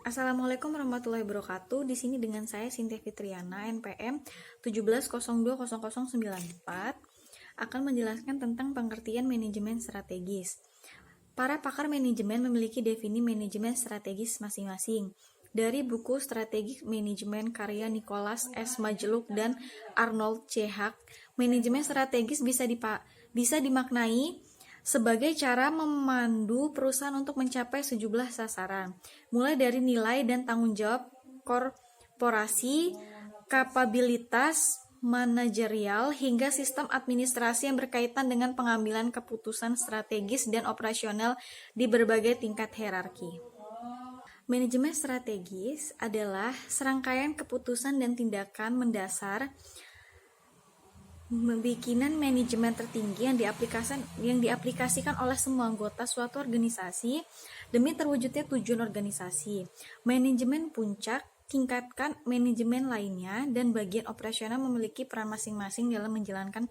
Assalamualaikum warahmatullahi wabarakatuh. Di sini dengan saya Sintia Fitriana, NPM 17020094 akan menjelaskan tentang pengertian manajemen strategis. Para pakar manajemen memiliki definisi manajemen strategis masing-masing. Dari buku Strategic Management karya Nicholas S. Majluk dan Arnold C. Hack, manajemen strategis bisa dimaknai sebagai cara memandu perusahaan untuk mencapai sejumlah sasaran, mulai dari nilai dan tanggung jawab korporasi, kapabilitas manajerial, hingga sistem administrasi yang berkaitan dengan pengambilan keputusan strategis dan operasional di berbagai tingkat hierarki. Manajemen strategis adalah serangkaian keputusan dan tindakan mendasar bikinan manajemen tertinggi yang diaplikasikan oleh semua anggota suatu organisasi demi terwujudnya tujuan organisasi. Manajemen puncak, tingkatkan manajemen lainnya, dan bagian operasional memiliki peran masing-masing dalam menjalankan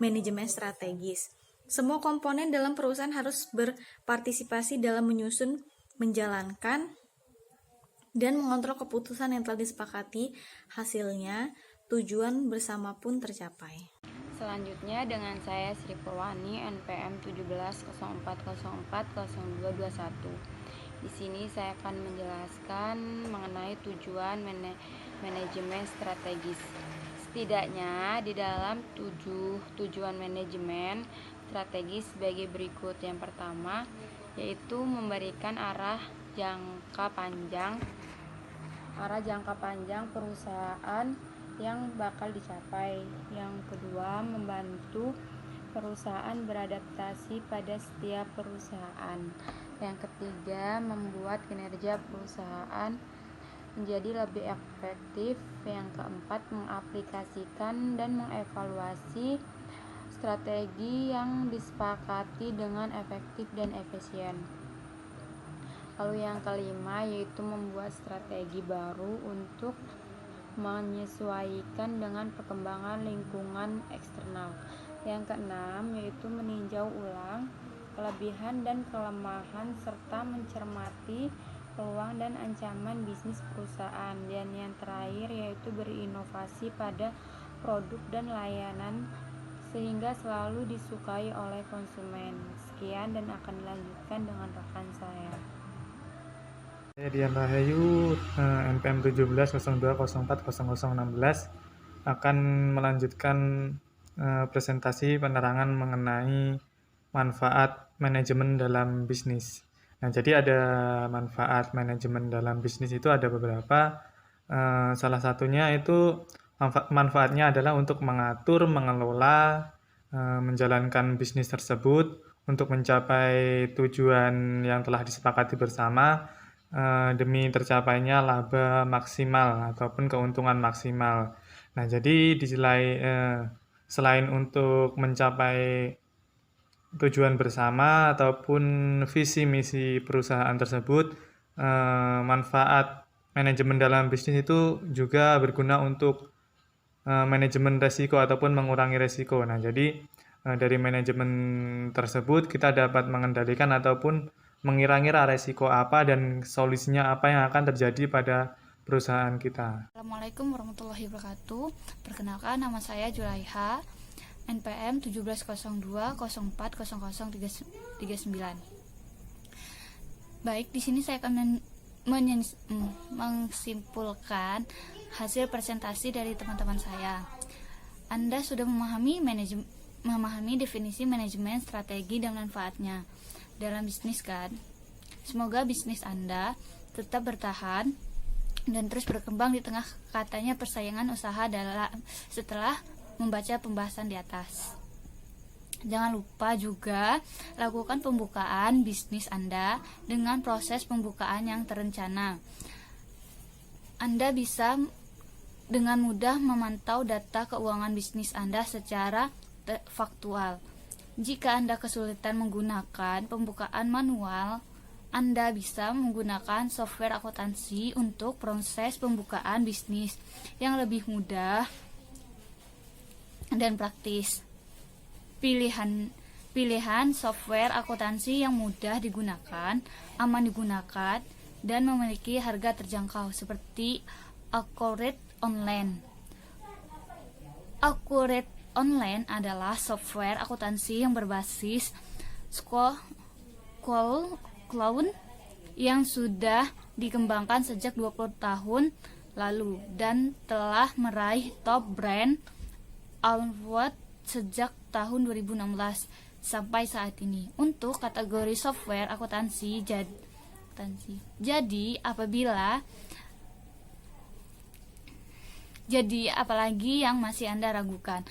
manajemen strategis. Semua komponen dalam perusahaan harus berpartisipasi dalam menyusun, menjalankan, dan mengontrol keputusan yang telah disepakati. Hasilnya, tujuan bersama pun tercapai. Selanjutnya dengan saya Sri Purwani, NPM 1704040221. Di sini saya akan menjelaskan mengenai tujuan manajemen strategis. Setidaknya di dalam 7 tujuan manajemen strategis sebagai berikut. Yang pertama yaitu memberikan arah jangka panjang perusahaan yang bakal dicapai. Yang kedua, membantu perusahaan beradaptasi pada setiap perusahaan. Yang ketiga, membuat kinerja perusahaan menjadi lebih efektif. Yang keempat, mengaplikasikan dan mengevaluasi strategi yang disepakati dengan efektif dan efisien. Lalu yang kelima yaitu membuat strategi baru untuk menyesuaikan dengan perkembangan lingkungan eksternal. Yang keenam yaitu meninjau ulang kelebihan dan kelemahan serta mencermati peluang dan ancaman bisnis perusahaan. Dan yang terakhir yaitu berinovasi pada produk dan layanan sehingga selalu disukai oleh konsumen. Sekian dan akan dilanjutkan dengan rekan saya. Saya Dian Rahayu, NPM 1702040016 akan melanjutkan presentasi penerangan mengenai manfaat manajemen dalam bisnis. Nah, jadi ada manfaat manajemen dalam bisnis itu ada beberapa. Salah satunya itu manfaatnya adalah untuk mengatur, mengelola, menjalankan bisnis tersebut untuk mencapai tujuan yang telah disepakati bersama, demi tercapainya laba maksimal ataupun keuntungan maksimal. Nah, jadi selain untuk mencapai tujuan bersama ataupun visi misi perusahaan tersebut, manfaat manajemen dalam bisnis itu juga berguna untuk manajemen resiko ataupun mengurangi resiko. Nah, jadi dari manajemen tersebut kita dapat mengendalikan ataupun mengira-ngira resiko apa dan solusinya apa yang akan terjadi pada perusahaan kita. Assalamualaikum warahmatullahi wabarakatuh. Perkenalkan, nama saya Julaiha, NPM 1702040039. Baik, di sini saya akan menyimpulkan hasil presentasi dari teman-teman saya. Anda sudah memahami definisi manajemen strategi dan manfaatnya dalam bisnis, kan? Semoga bisnis Anda tetap bertahan dan terus berkembang di tengah katanya persaingan usaha setelah membaca pembahasan di atas. Jangan lupa juga lakukan pembukaan bisnis Anda dengan proses pembukaan yang terencana. Anda bisa dengan mudah memantau data keuangan bisnis Anda secara faktual. Jika Anda kesulitan menggunakan pembukaan manual, Anda bisa menggunakan software akuntansi untuk proses pembukaan bisnis yang lebih mudah dan praktis. Pilihan software akuntansi yang mudah digunakan, aman digunakan, dan memiliki harga terjangkau seperti Accurate Online. Accurate Online adalah software akuntansi yang berbasis cloud yang sudah dikembangkan sejak 20 tahun lalu dan telah meraih top brand award sejak tahun 2016 sampai saat ini untuk kategori software akuntansi. Jadi apalagi yang masih Anda ragukan?